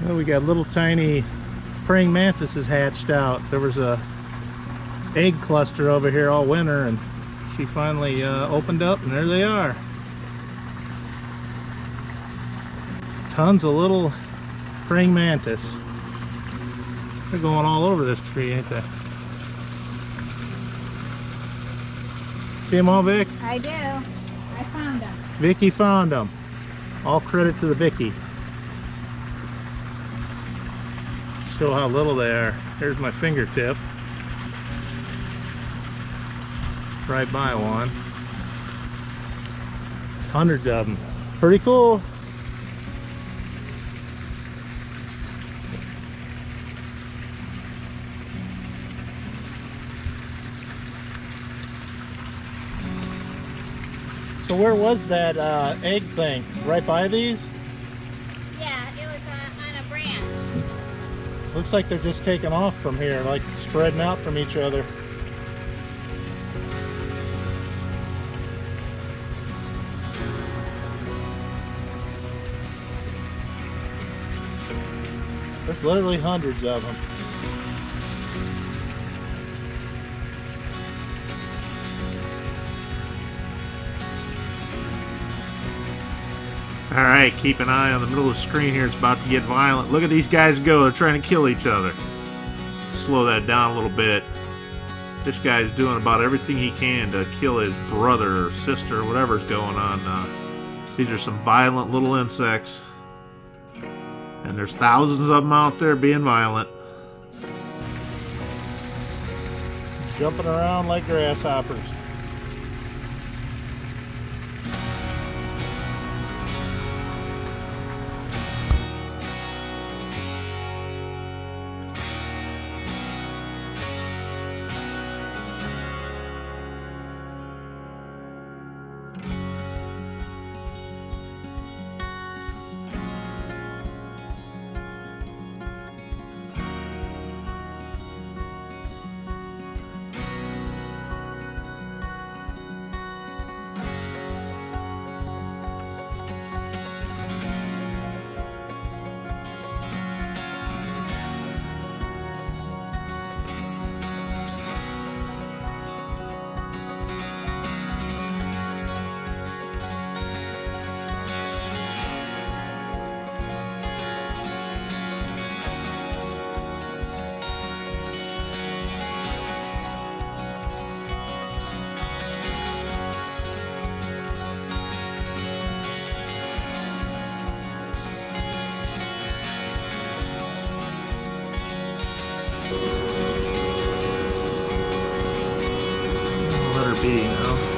Well, we got little tiny praying mantises hatched out. There was a egg cluster over here all winter, and she finally opened up, and there they are. Tons of little praying mantis. They're going all over this tree, ain't they? See them all, Vic? I do. I found them. Vicky found them. All credit to the Vicky. Show how little they are. Here's my fingertip. Right by one. Hundreds of them. Pretty cool. So where was that egg thing? Right by these? Yeah, it was on a branch. Looks like they're just taking off from here, like spreading out from each other. There's literally hundreds of them. Alright, keep an eye on the middle of the screen here. It's about to get violent. Look at these guys go. They're trying to kill each other. Slow that down a little bit. This guy's doing about everything he can to kill his brother or sister or whatever's going on. These are some violent little insects. And there's thousands of them out there being violent. Jumping around like grasshoppers. Let her be, you know.